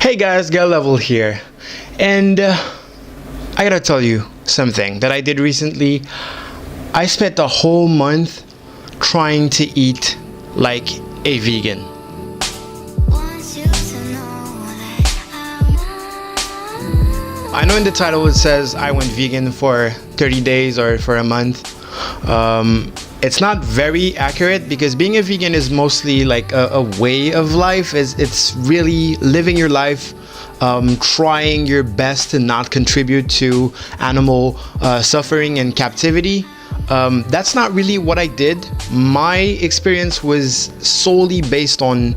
Hey guys, Get Level here, and I gotta tell you something that I did recently. I spent a whole month trying to eat like a vegan. I know in the title it says I went vegan for 30 days or for a month. It's not very accurate because being a vegan is mostly like a way of life. It's really living your life, trying your best to not contribute to animal suffering and captivity. That's not really what I did. My experience was solely based on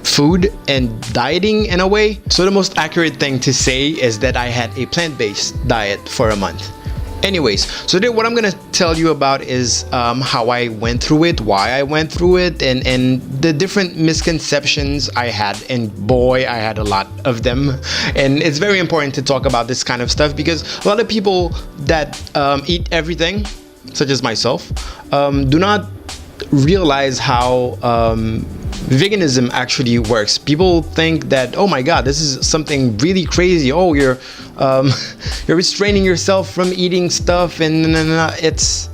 food and dieting in a way. So the most accurate thing to say is that I had a plant-based diet for a month. Anyways, so today what I'm gonna tell you about is how I went through it, why I went through it, and the different misconceptions I had. And boy, I had a lot of them. And it's very important to talk about this kind of stuff because a lot of people that eat everything, such as myself, do not realize how veganism actually works. People think that, oh my god, this is something really crazy. Oh, you're restraining yourself from eating stuff, and it's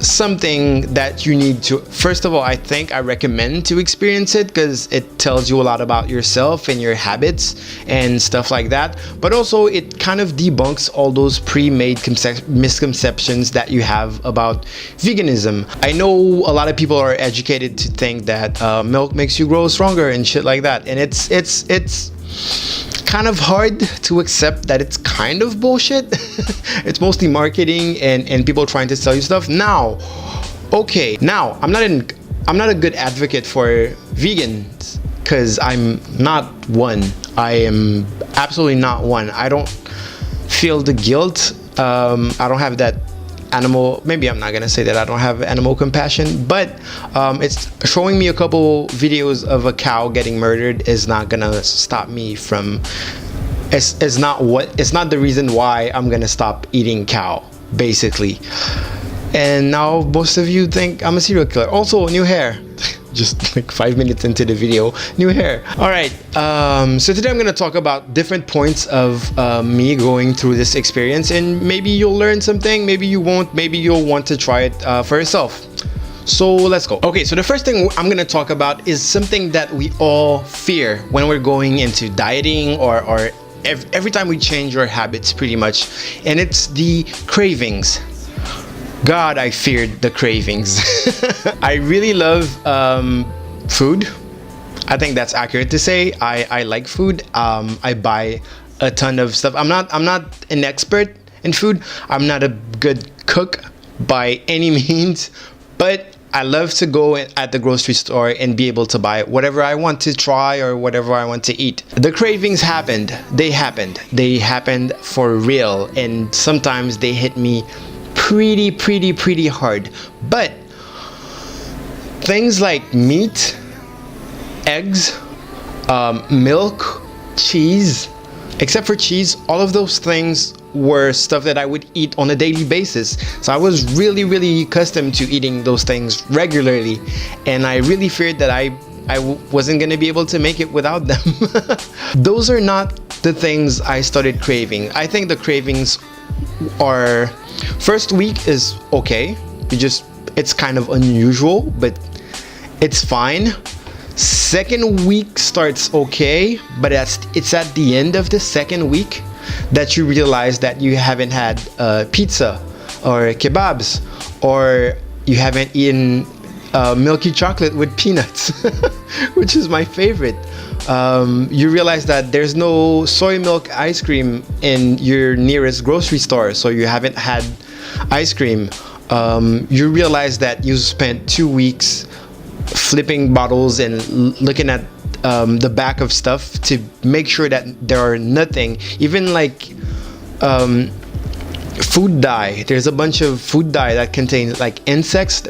something that you need to, first of all, I recommend to experience it because it tells you a lot about yourself and your habits and stuff like that. But also it kind of debunks all those pre-made misconceptions that you have about veganism. I know a lot of people are educated to think that milk makes you grow stronger and shit like that, and it's kind of hard to accept that it's kind of bullshit. It's mostly marketing and people trying to sell you stuff. Now, okay, now I'm not a good advocate for vegans because I'm not one. I am absolutely not one. I don't feel the guilt. I don't have that animal, maybe I'm not gonna say that I don't have animal compassion, but it's showing me a couple videos of a cow getting murdered is not gonna stop me from, it's not the reason why I'm gonna stop eating cow, basically. And now most of you think I'm a serial killer. Also, new hair. Just like 5 minutes into the video, new hair. All right, so today I'm gonna talk about different points of me going through this experience, and maybe you'll learn something, maybe you won't, maybe you'll want to try it for yourself. So let's go. Okay, so the first thing I'm gonna talk about is something that we all fear when we're going into dieting or every time we change our habits pretty much, and it's the cravings. God, I feared the cravings. I really love food. I think that's accurate to say. I like food. I buy a ton of stuff. I'm not an expert in food. I'm not a good cook by any means, but I love to go at the grocery store and be able to buy whatever I want to try or whatever I want to eat. The cravings happened. They happened for real, and sometimes they hit me pretty hard. But things like meat, eggs, milk, cheese, except for cheese, all of those things were stuff that I would eat on a daily basis. So I was really accustomed to eating those things regularly, and I really feared that I wasn't gonna be able to make it without them. Those are not the things I started craving. I think the cravings are, first week is okay. It's kind of unusual, but it's fine. Second week starts okay, but it's at the end of the second week that you realize that you haven't had pizza or kebabs, or you haven't eaten milky chocolate with peanuts, which is my favorite. You realize that there's no soy milk ice cream in your nearest grocery store, so you haven't had ice cream. You realize that you spent 2 weeks flipping bottles and looking at the back of stuff to make sure that there are nothing, even like food dye. There's a bunch of food dye that contains like insects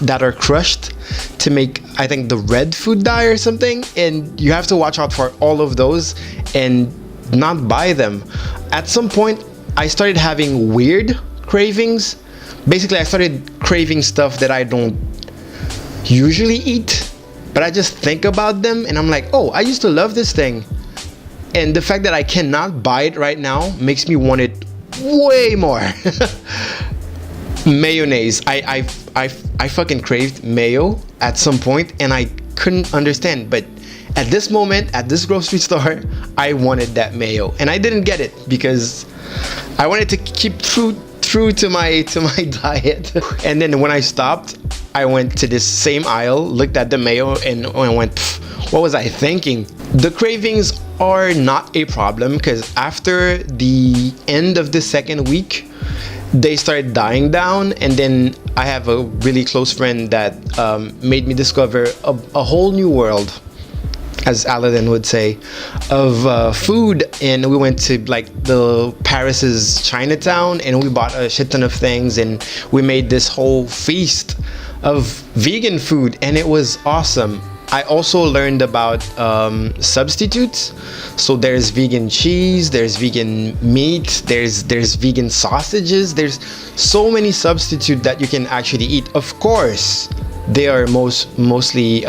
that are crushed to make, I think, the red food dye or something, and you have to watch out for all of those and not buy them. At some point I started having weird cravings. Basically, I started craving stuff that I don't usually eat. but I just think about them and I'm like, oh, I used to love this thing. And the fact that I cannot buy it right now makes me want it way more. Mayonnaise. I fucking craved mayo at some point and I couldn't understand. But at this moment, at this grocery store, I wanted that mayo. And I didn't get it because I wanted to keep true to my diet. And then when I stopped, I went to this same aisle, looked at the mayo, and went, what was I thinking? The cravings are not a problem because after the end of the second week, they started dying down. And then I have a really close friend that made me discover a whole new world, as Aladdin would say, of food. And we went to like the Paris's Chinatown and we bought a shit ton of things and we made this whole feast of vegan food and it was awesome. I also learned about substitutes. So there's vegan cheese, there's vegan meat, there's vegan sausages. There's so many substitutes that you can actually eat. Of course, they are mostly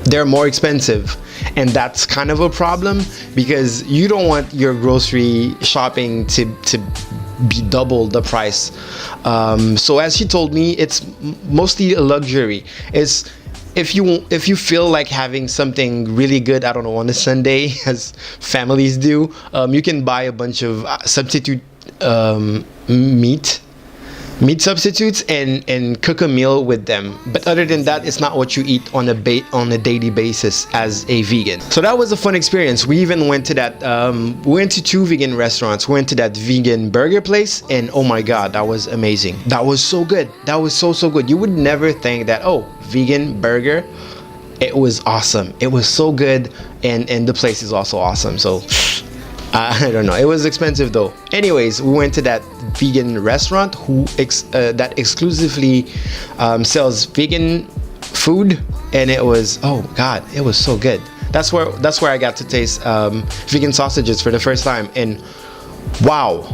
they're more expensive, and that's kind of a problem because you don't want your grocery shopping to be double the price. So as she told me, it's mostly a luxury. It's if you feel like having something really good, I don't know, on a Sunday, as families do, you can buy a bunch of substitute meat substitutes and cook a meal with them. But other than that, it's not what you eat on a daily basis as a vegan. So that was a fun experience. We even went to that we went to 2 vegan restaurants. We went to that vegan burger place and oh my god, that was amazing. That was so good. That was so good. You would never think that, oh, vegan burger. It was awesome. It was so good, and the place is also awesome. So I don't know. It was expensive though. Anyways, we went to that vegan restaurant that exclusively sells vegan food, and it was, oh god, it was so good. That's where I got to taste vegan sausages for the first time, and wow,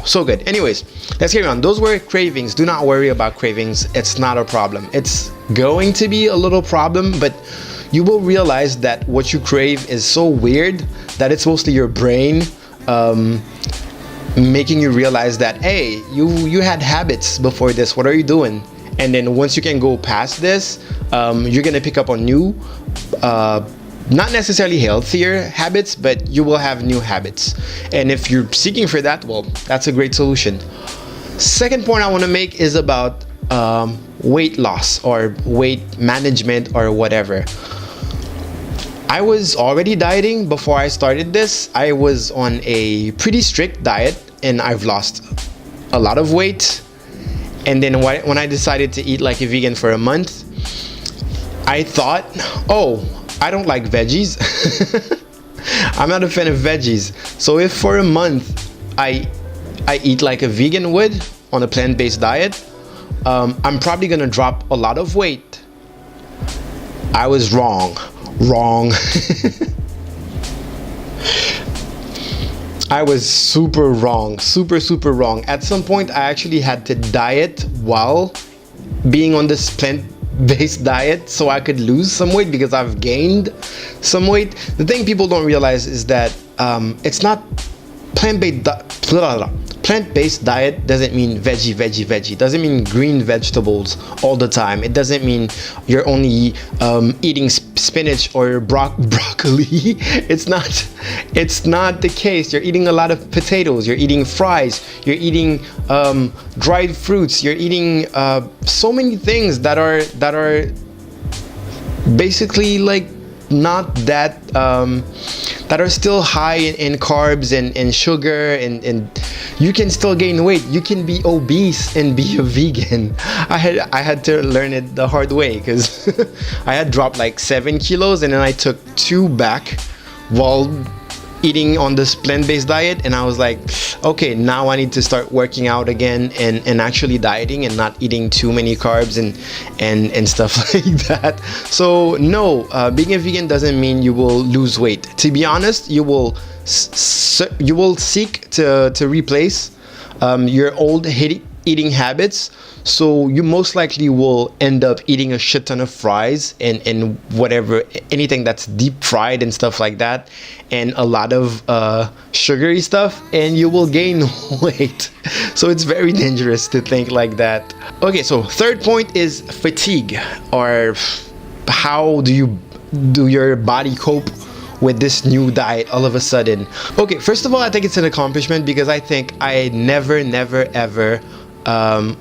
so good. Anyways, let's carry on. Those were cravings. Do not worry about cravings. It's not a problem. It's going to be a little problem, but you will realize that what you crave is so weird that it's mostly your brain making you realize that, hey, you had habits before this. What are you doing? And then once you can go past this, you're gonna pick up on new, not necessarily healthier habits, but you will have new habits. And if you're seeking for that, well, that's a great solution. Second point I want to make is about weight loss or weight management or whatever. I was already dieting before I started this. I was on a pretty strict diet and I've lost a lot of weight. And then when I decided to eat like a vegan for a month, I thought, oh, I don't like veggies. I'm not a fan of veggies. So if for a month I eat like a vegan would on a plant-based diet, I'm probably gonna drop a lot of weight. I was wrong. I was super wrong. At some point I actually had to diet while being on this plant-based diet so I could lose some weight because I've gained some weight. The thing people don't realize is that it's not plant-based diet doesn't mean veggie. Doesn't mean green vegetables all the time. It doesn't mean you're only eating spinach or broccoli. It's not the case. You're eating a lot of potatoes. You're eating fries. You're eating dried fruits. You're eating so many things that are basically like not that that are still high in carbs and sugar, and you can still gain weight. You can be obese and be a vegan. I had to learn it the hard way because I had dropped like 7 kilos and then I took 2 back while eating on this plant-based diet, and I was like, okay, now I need to start working out again and actually dieting and not eating too many carbs and stuff like that. So no, being a vegan doesn't mean you will lose weight. To be honest, you will seek to replace your old eating habits, so you most likely will end up eating a shit ton of fries and whatever, anything that's deep fried and stuff like that, and a lot of sugary stuff, and you will gain weight. So it's very dangerous to think like that. Okay, so third point is fatigue, or how do your body cope with this new diet all of a sudden. Okay, first of all, I think it's an accomplishment, because I think I never ever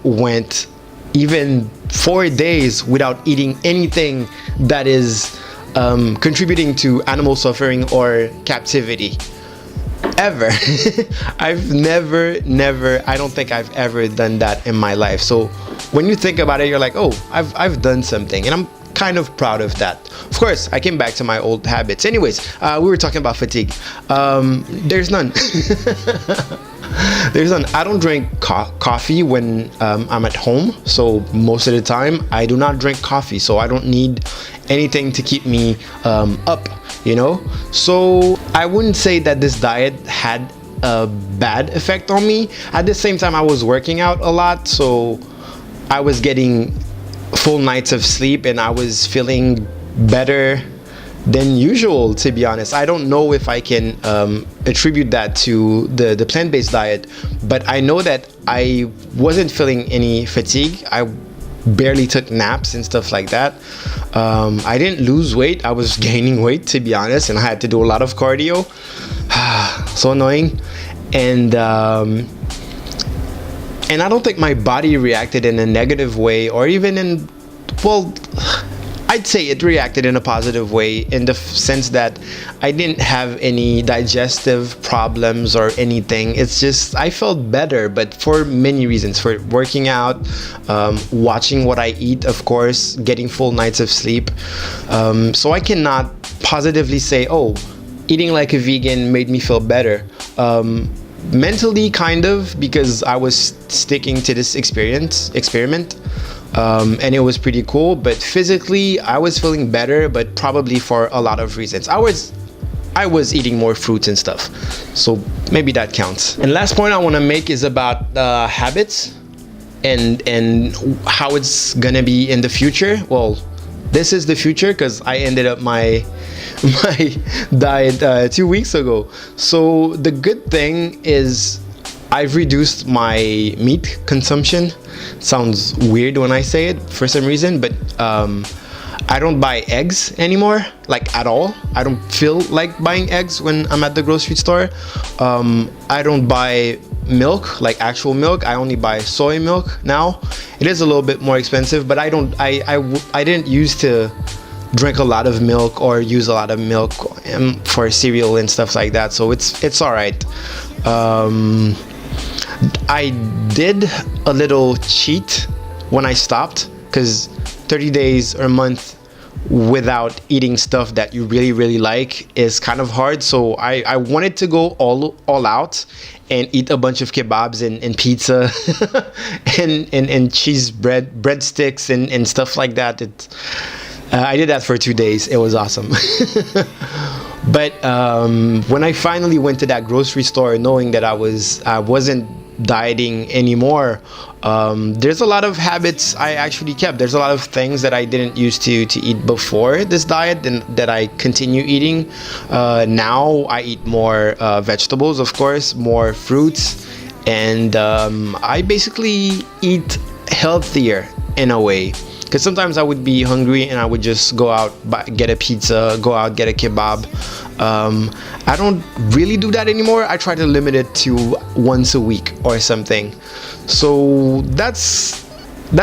went even 4 days without eating anything that is contributing to animal suffering or captivity. Ever. I've never, I don't think I've ever done that in my life. So when you think about it, you're like, oh, I've done something, and I'm kind of proud of that. Of course, I came back to my old habits. Anyways, we were talking about fatigue. There's none. There's none. I don't drink coffee when I'm at home. So most of the time, I do not drink coffee. So I don't need anything to keep me up, you know? So I wouldn't say that this diet had a bad effect on me. At the same time, I was working out a lot. So I was getting full nights of sleep, and I was feeling better than usual, to be honest. I don't know if I can attribute that to the plant-based diet, but I know that I wasn't feeling any fatigue. I barely took naps and stuff like that. I didn't lose weight. I was gaining weight, to be honest, and I had to do a lot of cardio. So annoying. And I don't think my body reacted in a negative way, or even well, I'd say it reacted in a positive way, in the sense that I didn't have any digestive problems or anything. It's just I felt better, but for many reasons. For working out, watching what I eat, of course, getting full nights of sleep. So I cannot positively say, oh, eating like a vegan made me feel better. Mentally, kind of, because I was sticking to this experiment, and it was pretty cool. But physically, I was feeling better, but probably for a lot of reasons. I was eating more fruits and stuff, so maybe that counts. And last point I want to make is about habits and how it's gonna be in the future. Well, this is the future, because I ended up my diet 2 weeks ago. So the good thing is I've reduced my meat consumption. Sounds weird when I say it for some reason, but I don't buy eggs anymore, like at all. I don't feel like buying eggs when I'm at the grocery store. I don't buy milk, like actual milk. I only buy soy milk now. It is a little bit more expensive, but I didn't used to drink a lot of milk or use a lot of milk for cereal and stuff like that. So it's all right. I did a little cheat when I stopped, because 30 days or a month without eating stuff that you really like is kind of hard. So I wanted to go all out and eat a bunch of kebabs and pizza and cheese breadsticks and stuff like that. I did that for 2 days. It was awesome. But when I finally went to that grocery store, knowing that I wasn't dieting anymore, there's a lot of habits I actually kept. There's a lot of things that I didn't used to eat before this diet, and that I continue eating. Now I eat more vegetables, of course, more fruits, and I basically eat healthier in a way. Because sometimes I would be hungry and I would just go out, get a pizza, go out, get a kebab. I don't really do that anymore. I try to limit it to once a week or something. So that's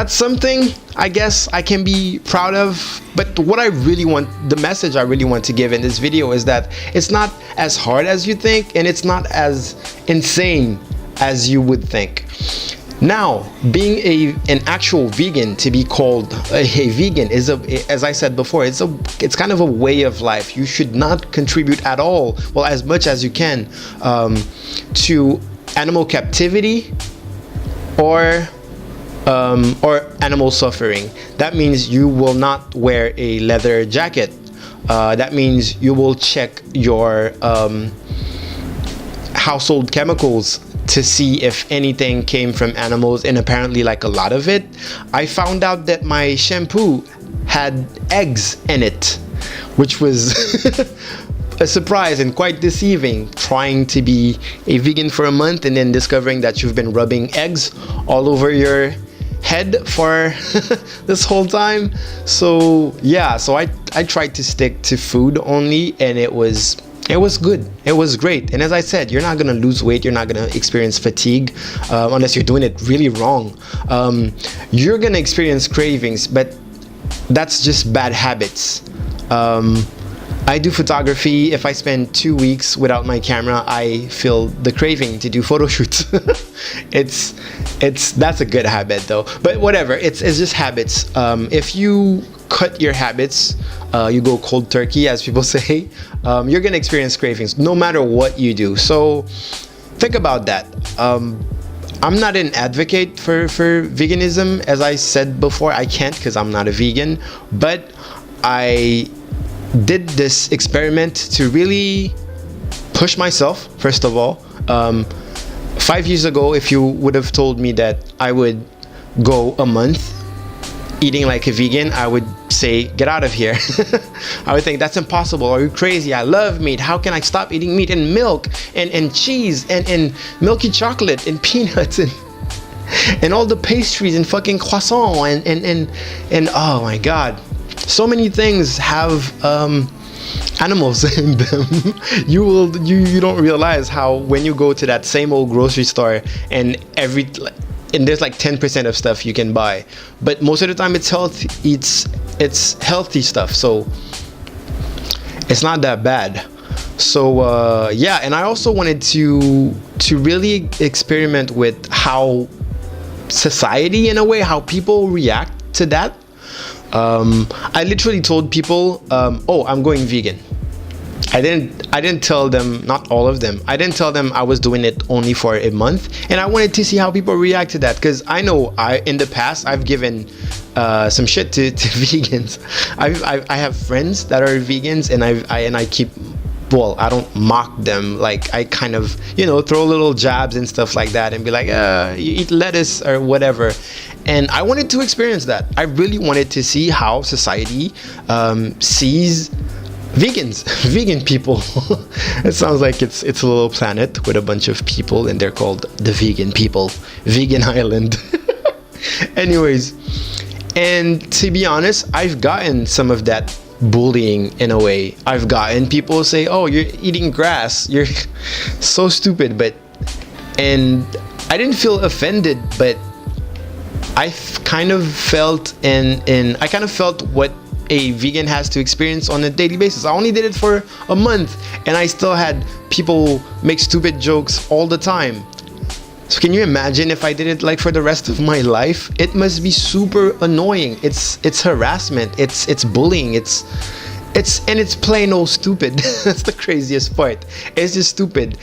something I guess I can be proud of. But what I really want, the message I really want to give in this video is that it's not as hard as you think, and it's not as insane as you would think. Now, being an actual vegan, to be called a vegan is, as I said before, it's kind of a way of life. You should not contribute at all, well, as much as you can, to animal captivity or animal suffering. That means you will not wear a leather jacket. That means you will check your household chemicals to see if anything came from animals, and apparently like a lot of it. I found out that my shampoo had eggs in it, which was a surprise and quite deceiving, trying to be a vegan for a month and then discovering that you've been rubbing eggs all over your head for this whole time. So yeah, so I tried to stick to food only, and it was good. It was great. And as I said, you're not gonna lose weight, you're not gonna experience fatigue unless you're doing it really wrong. You're gonna experience cravings, but that's just bad habits. I do photography. If I spend 2 weeks without my camera, I feel the craving to do photo shoots. That's a good habit though. But whatever, it's just habits. If you cut your habits, you go cold turkey, as people say, you're gonna experience cravings no matter what you do. So think about that. I'm not an advocate for veganism. As I said before, I can't because I'm not a vegan, but I did this experiment to really push myself, first of all. 5 years ago, if you would have told me that I would go a month eating like a vegan, I would say, get out of here. I would think, that's impossible. Are you crazy? I love meat. How can I stop eating meat and milk and cheese and milky chocolate and peanuts and all the pastries and fucking croissant and oh my God. So many things have animals in them. You don't realize how when you go to that same old grocery store and there's like 10% of stuff you can buy, but most of the time it's healthy. It's healthy stuff, so it's not that bad. So yeah, and I also wanted to really experiment with how society, in a way, how people react to that. I literally told people, oh, I'm going vegan. I didn't tell them, not all of them, I didn't tell them I was doing it only for a month, and I wanted to see how people react to that, because I know in the past I've given some shit to vegans. I have friends that are vegans, and I keep, well, I don't mock them, like I kind of, throw little jabs and stuff like that and be like, you eat lettuce or whatever. And I wanted to experience that. I really wanted to see how society sees vegans, vegan people. It sounds like it's a little planet with a bunch of people, and they're called the vegan people, vegan island. Anyways, and to be honest, I've gotten some of that bullying in a way. I've gotten people say, oh, you're eating grass, you're so stupid, and I didn't feel offended, but I kind of felt I kind of felt what a vegan has to experience on a daily basis. I only did it for a month, and I still had people make stupid jokes all the time. So can you imagine if I did it like for the rest of my life? It must be super annoying. It's harassment. It's bullying. It's plain old stupid. That's the craziest part. It's just stupid.